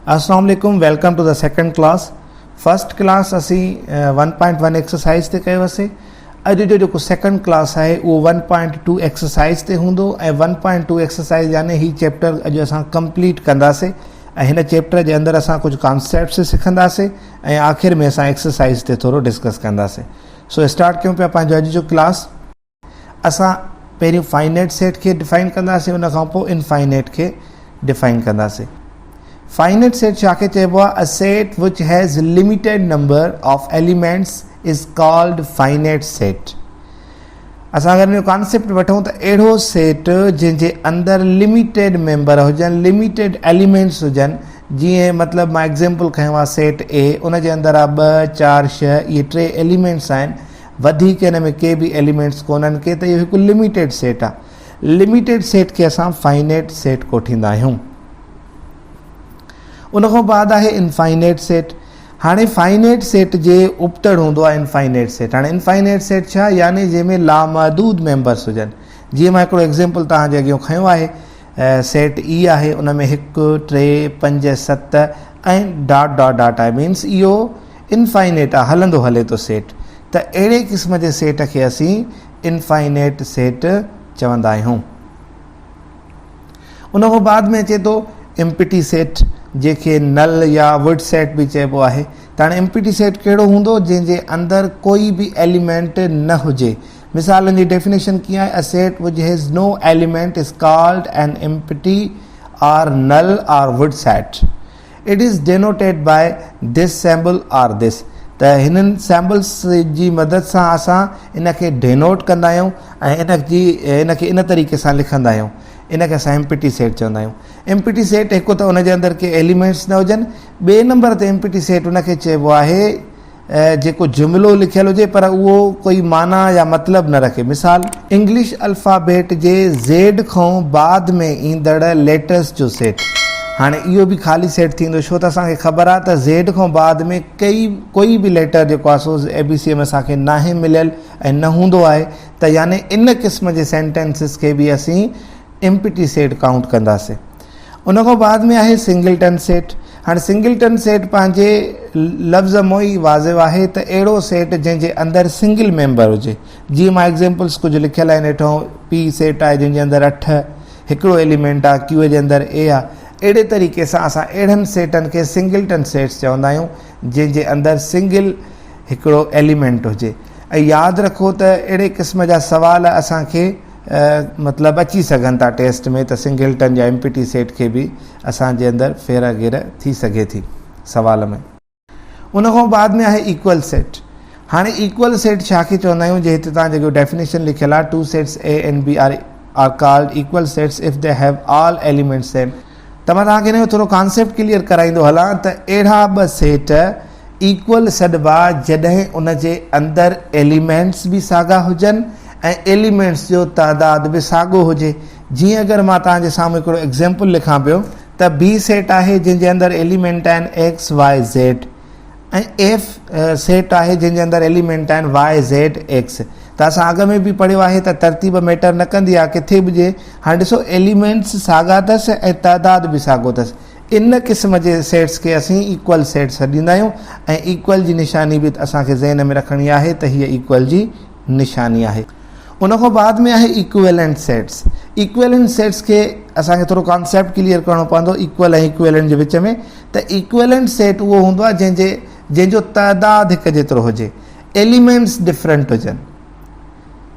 अस्सलाम वालेकुम, welcome to the second class. First class असी 1.1 एक्सरसाइज ते कयोसीं। अॼु जो जेको सेकंड क्लास आहे उहो 1.2 एक्सरसाइज ते हूंदो ऐं 1.2 एक्सरसाइज यानी ही चैप्टर अॼु असां कंप्लीट कंदासीं ऐं हिन चैप्टर जे अंदरि असां कुझु कॉन्सेप्ट्स सिखंदासीं ऐं आख़िर में असां एक्सरसाइज ते थोरो डिस्कस कंदासीं। सो स्टार्ट कयूं पिया पंहिंजो अॼु जो क्लास। असां पहिरियों फाइनाइट सेट खे डिफाइन कंदासीं, उन खां पोइ इनफाइनाइट खे डिफाइन कंदासीं। फाइनाइट सेट छाखे चइबो आहे? A set which has limited number of elements is called finite set. असां अगरि इहो कॉन्सेप्ट वठूं त अहिड़ो सेट जंहिंजे अंदरि लिमिटेड मेंबर हुजनि, लिमिटेड एलिमेंट्स हुजनि। जीअं मतिलबु मां एग्ज़ाम्पल खयों आहे सेट ए, उन जे अंदरि आहे 2, 4, 6 इहे 3 एलिमेंट्स आहिनि, वधीक हिन में के बि एलिमेंट्स कोन्हनि के, त इहो हिकु लिमिटेड सेट आहे। लिमिटेड सेट खे असां फाइनाइट सेट कोठींदा आहियूं। उन खां बाद आहे इनफाइनाइट सेट। हाणे फाइनाइट सेट जे उपतड़ हूंदो आहे इनफाइनाइट सेट। हाणे इनफाइनाइट सेट छा? यानी जंहिंमें लामहदूद मेंबर्स हुजनि। जीअं मां हिकिड़ो एग्ज़ाम्पल तव्हांजे अॻियां खयों आहे, सेट ई आहे, उन में 1, 3, 5, 7 ऐं डॉट डॉट डॉट आहे, मीन्स इहो इनफाइनाइट आहे, हलंदो हले थो सेट। त अहिड़े क़िस्म जे सेट खे असीं इनफाइनाइट सेट चवंदा आहियूं। उन खां बाद में अचे थो एम्प्टी सेट, जंहिंखे नल या वुड सेट बि चइबो आहे। त हाणे एम्प्टी सेट कहिड़ो हूंदो? जंहिंजे अंदरि कोई बि एलिमेंट न हुजे। मिसाल जी डेफिनेशन कीअं आहे? A set which has no element is called an empty or null or void set. It is denoted by this symbol or this. त हिननि सिंबल्स जी मदद सां असां इन खे डिनोट कंदा आहियूं ऐं इन खे इन तरीक़े सां लिखंदा आहियूं। इन खे असां एम्प्टी सेट चवंदा आहियूं। एम्प्टी सेट हिकु त उन जे अंदरि के एलिमेंट्स न हुजनि, ॿिए नंबर ते एम्प्टी सेट उन खे चइबो आहे जेको जुमिलो लिखियलु हुजे पर उहो कोई माना या मतिलबु न रखे। मिसाल, इंग्लिश अल्फ़ाबेट जे ज़ेड खां बाद में ईंदड़ लेटर्स जो सेट। हाणे इहो बि ख़ाली सेट थींदो, छो त असांखे ख़बर आहे त ज़ेड खां बाद में कोई बि लेटर जेको आहे सो ABC में असांखे नाहे मिलियल ऐं न हूंदो आहे। त यानी इन क़िस्म जे सेंटेंसिस खे बि असीं एम्प्टी सेट काउंट कंदासीं। उन खां बाद में आहे सिंगलटन सेट। हाणे सिंगलटन सेट पंहिंजे लफ़्ज़ मों ई वाज़िब आहे त अहिड़ो सेट जंहिंजे अंदरि सिंगल मेंबर हुजे। जीअं मां एग्ज़ाम्पल्स कुझु लिखियल आहिनि हेठों। P सेट आहे जंहिंजे अंदरि 8 हिकिड़ो एलिमेंट आहे, Q जे अंदरि A आहे। अहिड़े तरीक़े सां असां अहिड़नि सेटनि खे सिंगलटन सेट्स चवंदा आहियूं जंहिंजे अंदरि सिंगल हिकिड़ो एलिमेंट हुजे। ऐं यादि रखो त अहिड़े क़िस्म जा सुवाल असांखे मतिलबु अची सघनि था टेस्ट में, त सिंगलटन या एम्प्टी सेट खे बि असांजे अंदरि फेर घेर थी सघे थी सवाल में। उन खां बाद में आहे इक्वल सेट। हाणे इक्वल सेट छा खे चवंदा आहियूं? जे हिते तव्हां जेको डेफिनेशन लिखियलु आहे, 2 sets A and B are called equal sets if they have all elements same. त मां तव्हांखे हिन जो थोरो कॉन्सेप्ट क्लियर कराईंदो हलां त अहिड़ा 2 सेट इक्वल सॾिबा जॾहिं उन जे अंदरि एलिमेंट्स बि साॻा हुजनि ऐं एलिमेंट्स जो तइदाद बि साॻियो हुजे। जीअं अगरि मां तव्हांजे साम्हूं हिकिड़ो एग्ज़ाम्पल लिखां पियो त B सेट आहे जंहिंजे अंदरि एलिमेंट आहिनि X, Y, Z ऐं F सेट आहे जंहिंजे अंदरि एलिमेंट आहिनि Y, Z, X। त असां अॻ में बि पढ़ियो आहे त तरतीब मैटर न कंदी आहे, किथे बि हुजे। हाणे ॾिसो, एलिमेंट्स साॻा अथसि ऐं तइदाद बि साॻियो अथसि। इन क़िस्म जे सेट्स खे असीं इक्वल सेट सॾींदा आहियूं ऐं इक्वल जी निशानी बि असांखे ज़हन में रखणी आहे त हीअ इक्वल जी निशानी आहे। उन खां बाद में आहे इक्विवेलेंट सेट्स। इक्विवेलेंट सेट्स खे असांखे थोरो कॉन्सेप्ट क्लियर करिणो पवंदो इक्वल ऐं इक्विवेलेंट जे विच में। त इक्विवेलेंट सेट उहो हूंदो आहे जंहिंजो तइदाद हिकु जेतिरो हुजे, एलिमेंट्स डिफरेंट हुजनि।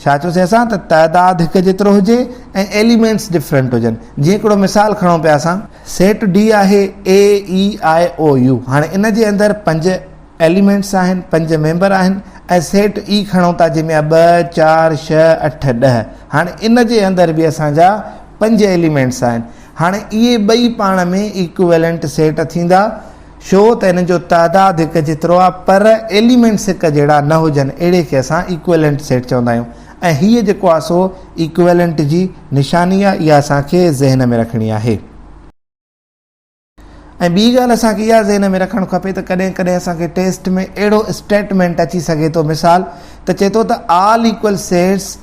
छा चयोसीं असां? त तइदाद हिकु जेतिरो हुजे ऐं एलिमेंट्स डिफरेंट हुजनि। जीअं हिकिड़ो मिसाल खणूं पिया असां, सेट D आहे AEIOU। हाणे इन जे अंदरि 5 एलिमेंट्स आहिनि, 5 मेंबर आहिनि। ऐं सेट E खणूं था जंहिंमें 2, 4, 6, 8, 10। हाणे इन जे अंदरि बि असांजा 5 एलिमेंट्स आहिनि। हाणे इहे ॿई पाण में इक्विवेलेंट सेट थींदा, छो त हिन जो तइदाद हिकु जेतिरो आहे पर एलिमेंट्स हिकु जहिड़ा न हुजनि। अहिड़े खे असां इक्विवेलेंट सेट चवंदा आहियूं। ऐं हीअ जेको आहे सो इक्विवेलेंट जी निशानी आहे, इहा असांखे ज़हन में रखणी आहे। ऐं ॿी ॻाल्हि असांखे इहा ज़हन में रखणु खपे त कॾहिं कॾहिं असांखे टेस्ट में अहिड़ो स्टेटमेंट अची सघे थो। मिसाल त चए थो त all equal sets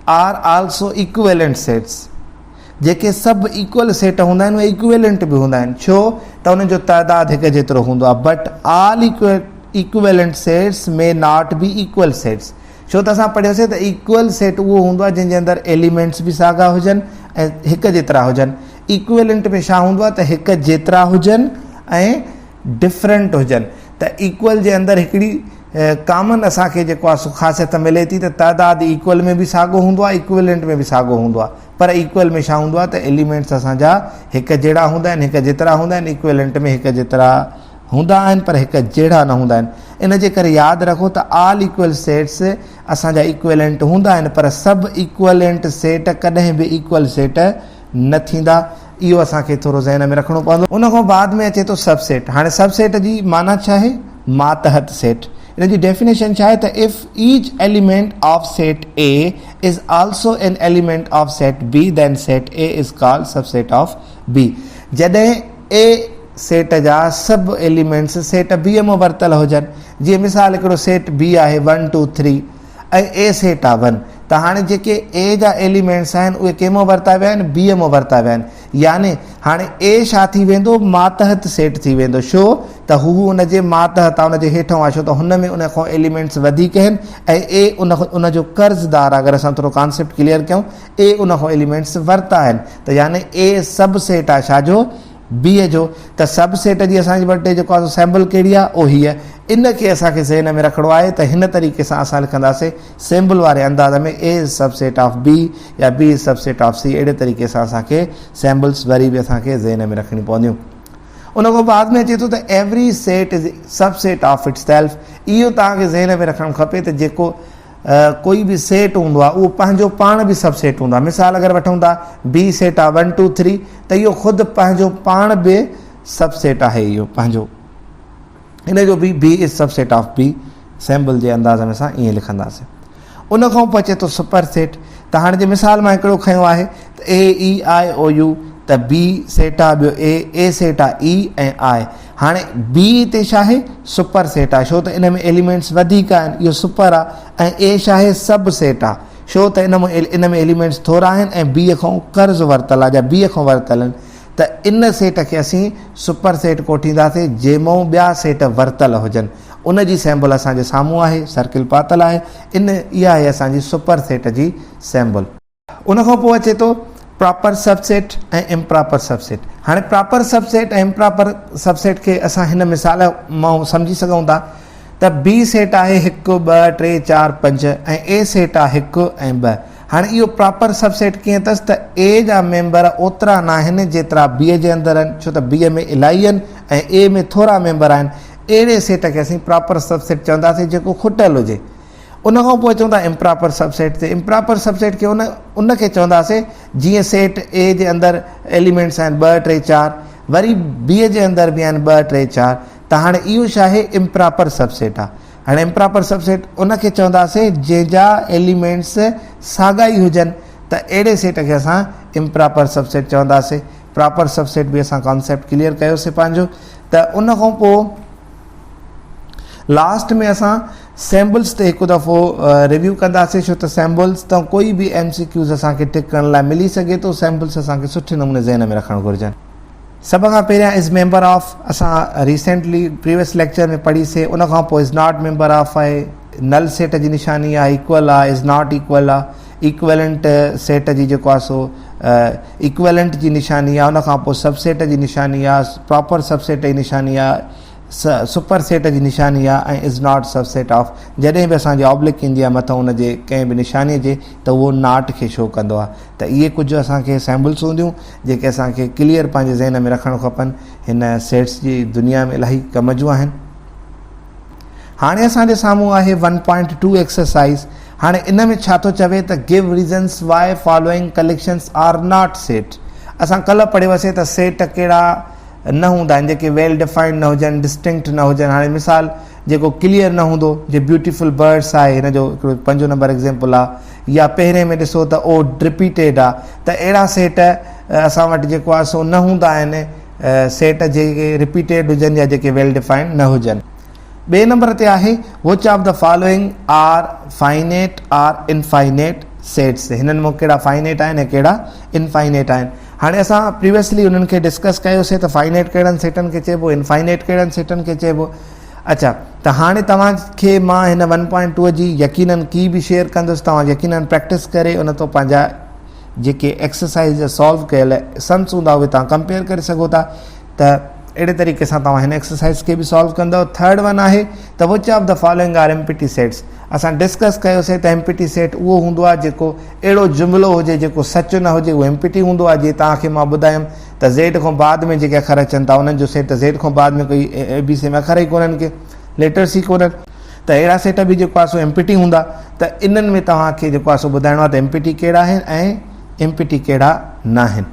are also equivalent sets. जेके सभु इक्वल सेट हूंदा आहिनि उहे इक्विवेलेंट बि हूंदा आहिनि, छो त उन्हनि जो तइदादु हिकु जेतिरो हूंदो आहे। But all equivalent sets may not be equal sets, छो त असां पढ़ियोसीं त इक्वल सेट उहो हूंदो आहे जंहिंजे अंदरि एलिमेंट्स बि साॻा हुजनि ऐं हिकु जेतिरा हुजनि। इक्विवेलेंट में छा हूंदो आहे त हिकु जेतिरा हुजनि ऐं डिफरेंट हुजनि। त इक्वल जे अंदरि हिकिड़ी कॉमन असांखे जेको आहे ख़ासियत मिले थी त तइदादु इक्वल में बि साॻियो हूंदो आहे, इक्विवेलेंट में बि साॻियो हूंदो आहे। पर इक्वल में छा हूंदो आहे त एलिमेंट्स असांजा हिकु जहिड़ा हूंदा आहिनि, हिकु जेतिरा हूंदा आहिनि। इक्विवेलेंट में हिकु जेतिरा हूंदा आहिनि पर हिकु जहिड़ा न हूंदा आहिनि। इन जे करे यादि रखो त ऑल इक्वल सेट्स असांजा इक्विवेलेंट हूंदा आहिनि, पर सभु इक्विवेलेंट सेट कॾहिं बि इक्वल सेट न थींदा। इहो असांखे थोरो ज़हन में रखिणो पवंदो। उन खां बाद में अचे थो सबसेट। हाणे सबसेट जी माना छा आहे? मातहत सेट। इन जी डेफिनेशन छा आहे त if each element of set A is also an element of set B then set A is called subset of B. जॾहिं ए सेट जा सभु एलिमेंट्स सेट बी में वरितल हुजनि, जीअं मिसाल हिकिड़ो सेट बी आहे 1 2 3 ऐं ए सेट आहे 1, त हाणे जेके ए जा एलिमेंट्स आहिनि उहे कंहिं मां वरिता विया आहिनि? बी मां वरिता विया आहिनि। यानी हाणे ए छा थी वेंदो? मातहत सेट थी वेंदो। छो त हू उनजे मातहत आहे, उनजे हेठां आहे, छो त हुन में उन खां एलिमेंट्स वधीक आहिनि ऐं ए उनजो कर्ज़दार आहे। अगरि असां थोरो कॉन्सेप्ट क्लियर कयूं, ए उन खां एलिमेंट्स वरिता आहिनि, त यानी ए सब सेट आहे छाजो? बी जो। त सब सेट जी असांजे वटि जेको आहे सैम्बल कहिड़ी आहे? ओही आहे। इन खे असांखे ज़हन में रखिणो आहे त हिन तरीक़े सां असां लिखंदासीं सैम्बल वारे अंदाज़ में ए सबसेट ऑफ बी या बी सबसेट ऑफ सी। अहिड़े तरीक़े सां असांखे सैम्बल्स वरी बि असांखे ज़हन में रखणी पवंदियूं। उन खां बाद में अचे थो त every set is subset of it self. इहो तव्हांखे ज़हन में रखणु खपे त जेको कोई बि सेट हूंदो आहे उहो पंहिंजो पाण बि सब सेट हूंदो आहे। मिसाल अगरि वठूं था बी सेट आहे 1 2 3, त इहो ख़ुदि पंहिंजो पाण बि सब सेट आहे। इहो पंहिंजो इन जो बि B is subset of B. Sample जे अंदाज़ में असां ईअं लिखंदासीं। उन खां पोइ अचे थो सुपर सेट। त हाणे जे मिसाल मां हिकिड़ो खयो आहे त ए ई आई ओ यू, त बी सेट आहे, ॿियो ए सेट आहे, ई ऐं आई। हाणे बी हिते छा आहे? सुपर सेट आहे, छो त इन में एलिमेंट्स वधीक आहिनि, इहो सुपर आहे। ऐं ए छा आहे? सब सेट आहे, छो त इन में एलिमेंट्स थोरा आहिनि ऐं बी खां कर्ज़ वरितल आहे या बी खां वरितल आहिनि। त इन सेट खे असीं सुपर सेट कोठींदासीं जंहिंमां ॿिया सेट वरितल हुजनि। उन जी सैम्बल असांजे साम्हूं आहे, सर्किल पातल आहे। इहा आहे असांजी सुपर सेट जी सैम्बल। उन खां पोइ अचे थो प्रॉपर सबसेट ऐं इम्प्रॉपर सबसेट। हाणे प्रॉपर सबसेट ऐं इम्प्रॉपर सबसेट खे असां हिन मिसाल मां सम्झी सघूं था त बी सेट आहे 1 2 3 4 5 ऐं ए सेट आहे 1 ऐं 2। हाणे इहो प्रॉपर सबसेट कीअं अथसि त ए जा मेंबर ओतिरा न आहिनि जेतिरा बी जे अंदरि आहिनि, छो त बी में इलाही आहिनि ऐं ए में थोरा मेंबर आहिनि। अहिड़े सेट खे असीं प्रॉपर सबसेट चवंदासीं जेको खुटियल हुजे। उन खां पोइ चवंदा इम्प्रॉपर सबसेट ते। इम्प्रॉपर सबसेट खे उन खे चवंदासीं जीअं सेट ए जे अंदरि एलिमेंट्स आहिनि 2 3 4, वरी बी जे अंदरि बि आहिनि 2 3 4। त हाणे इहो छा आहे? इम्प्रॉपर सबसेट आहे। हाणे इम्प्रॉपर सबसेट उन खे चवंदासीं जंहिंजा एलिमेंट्स साॻा ई हुजनि, त अहिड़े सेट खे असां इम्प्रॉपर सबसेट चवंदासीं। प्रॉपर सबसेट बि असां कॉन्सेप्ट क्लियर कयोसीं पंहिंजो। त उन खां पोइ लास्ट में असां सैम्बल्स ते हिकु दफ़ो रिव्यू कंदासीं, छो त सैम्बल्स त कोई बि MCQs असांखे टिक करण लाइ मिली सघे थो। सैम्पल्स असांखे सुठे नमूने ज़हन में रखणु घुरिजनि। सभ खां पहिरियां इज़ मेंबर ऑफ, असां रिसेंटली प्रीवियस लेक्चर में पढ़ीसीं। उन खां पोइ इज़ नॉट मेंबर ऑफ आहे, नल सेट जी निशानी आहे, इक्वल आहे, इज़ नॉट इक्वल आहे, इक्वलेंट सेट जी जेको आहे सो इक्वलेंट जी निशानी आहे। उन खां पोइ सबसेट जी निशानी आहे, प्रॉपर सबसेट जी निशानी आहे, सुपर सेट जी निशानी आहे ऐं इज़ नॉट सबसेट ऑफ। जॾहिं बि असांजी ऑब्लिक ईंदी आहे मथां उनजे कंहिं बि निशानीअ जे, त उहो नॉट खे शो कंदो आहे। त इहे कुझु असांखे सैम्पल्स हूंदियूं जेके असांखे क्लियर पंहिंजे ज़हन में रखणु खपनि। हिन सेट्स जी दुनिया में इलाही कम जूं आहिनि। हाणे असांजे साम्हूं आहे 1.2 एक्सरसाइज़। हाणे इन में छा थो चवे त give reasons why following collections are not set. असां कल्ह पढ़ियोसीं त सेट कहिड़ा न हूंदा आहिनि जेके वेल डिफाइंड न हुजनि, डिस्टिंक्ट न हुजनि। हाणे मिसाल जेको क्लियर न हूंदो, जे ब्यूटीफुल बर्ड्स आहे, हिन जो हिकिड़ो 5 नंबर एग्ज़ाम्पल आहे। या पहिरें में ॾिसो त ओ रिपीटेड आहे, त अहिड़ा सेट असां वटि जेको आहे सो न हूंदा आहिनि, सेट जेके रिपीटेड हुजनि या जेके वेल डिफाइंड न हुजनि। ॿिए नंबर ते आहे which of the following are finite or infinite sets, हिननि में कहिड़ा फाइनाइट आहिनि ऐं कहिड़ा इनफाइनाइट आहिनि। हाणे असां प्रीवियसली उन्हनि खे डिस्कस कयोसीं त फाइनाइट कहिड़नि सेटनि खे चइबो, इनफाइनाइट कहिड़नि सेटनि खे चइबो। अच्छा, त हाणे तव्हांखे मां हिन 1.2 जी यकीनन की बि शेयर कंदुसि, तव्हां यकीनन प्रैक्टिस करे उन तो पंहिंजा जेके एक्सरसाइज़ सॉल्व कयल सम्स हूंदा उहे तव्हां कंपेयर करे सघो था। त अहिड़े तरीक़े सां तव्हां हिन एक्सरसाइज़ खे बि सॉल्व कंदव। थर्ड वन आहे त which of the following are empty sets. असां डिस्कस कयोसीं त एम्प्टी सेट उहो हूंदो आहे जेको अहिड़ो जुमिलो हुजे जेको सच न हुजे, उहो एम्प्टी हूंदो आहे। जीअं तव्हांखे मां ॿुधायमि त ज़ेड खां बाद में जेके अखर अचनि था उन्हनि जो सेट, ज़ेड खां बाद में कोई ABC में अखर ई कोन्हनि, के लेटर्स ई कोन्हनि, त अहिड़ा सेट बि जेको आहे सो एम्प्टी हूंदा। त इन्हनि में तव्हांखे जेको आहे सो ॿुधाइणो आहे त एम्प्टी कहिड़ा आहिनि ऐं एम्प्टी कहिड़ा न आहिनि।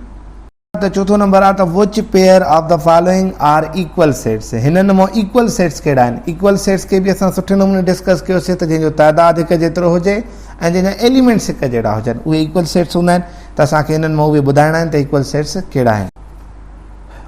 त चौथो नंबर आहे त which pair of the following are equal sets. हिननि मां इक्वल सेट्स कहिड़ा आहिनि। इक्वल सेट्स खे बि असां सुठे नमूने डिस्कस कयोसीं त जंहिंजो तइदादु हिकु जेतिरो हुजे ऐं जंहिंजा एलिमेंट्स हिकु जहिड़ा हुजनि, उहे इक्वल सेट्स हूंदा आहिनि। त असांखे हिननि मां उहे ॿुधाइणा आहिनि त इक्वल सेट्स कहिड़ा आहिनि।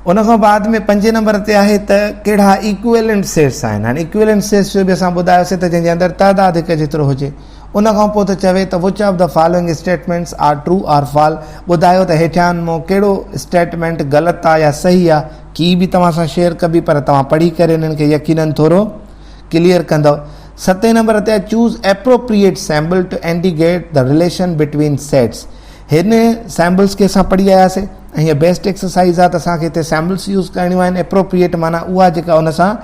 उनखां बाद में 5 नंबर ते आहे त कहिड़ा इक्विवेलेंट सेट्स आहिनि। हाणे इक्विवेलेंट सेट्स जो बि असां ॿुधायोसीं त जंहिंजे अंदरि तइदादु हिकु जेतिरो हुजे। उनखां पोइ त चवे त which of the following statements are true or false. ॿुधायो त हेठियां मां कहिड़ो स्टेटमेंट ग़लति आहे या सही आहे। की बि तव्हां सां शेयर कबी, पर तव्हां पढ़ी करे हिननि खे यकीनन थोरो क्लियर कंदव। 7 नंबर ते choose appropriate symbol to indicate the relation between sets. हिन सैम्बल्स खे असां पढ़ी आयासीं ऐं हीअ बेस्ट एक्सरसाइज़ आहे त असांखे हिते सैम्बल्स यूज़ करणियूं आहिनि। एप्रोप्रिएट माना उहा जेका उन सां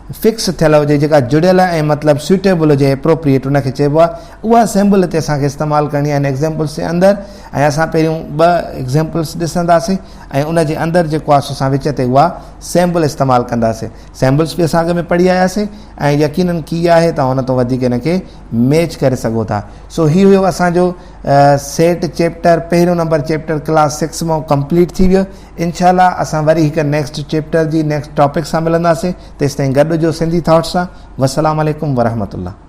फिक्स थियल हुजे, जेका जुड़ियल ऐं मतिलबु सुटेबल हुजे, एप्रोप्रिएट उनखे चइबो आहे। उहा सैम्बल हिते असांखे इस्तेमालु करणी आहे एग्ज़ाम्पल्स जे अंदरि। ऐं असां पहिरियों 2 एग्ज़ाम्पल्स ॾिसंदासीं ऐं उनजे अंदरि जेको आहे सो असां विच ते उहा सैम्बल इस्तेमालु कंदासीं। सैम्बल्स बि असां अॻ में पढ़ी आयासीं ऐं यकीनन की आहे तव्हां हुन तो वधीक हिनखे मैच करे सघो था। सो हीउ हुयो असांजो सेट चैप्टर, पहिरियों नंबर चैप्टर क्लास 6 में कंप्लीट थी वियो। इंशाल्लाह असां वरी हिकु नेक्स्ट चैप्टर जी नेक्स्ट टॉपिक सां मिलंदासीं। तेसिताईं गॾु जो सिंधी थॉट्स सां। वस्सलाम वालेकुम वरहमतुल्लाह।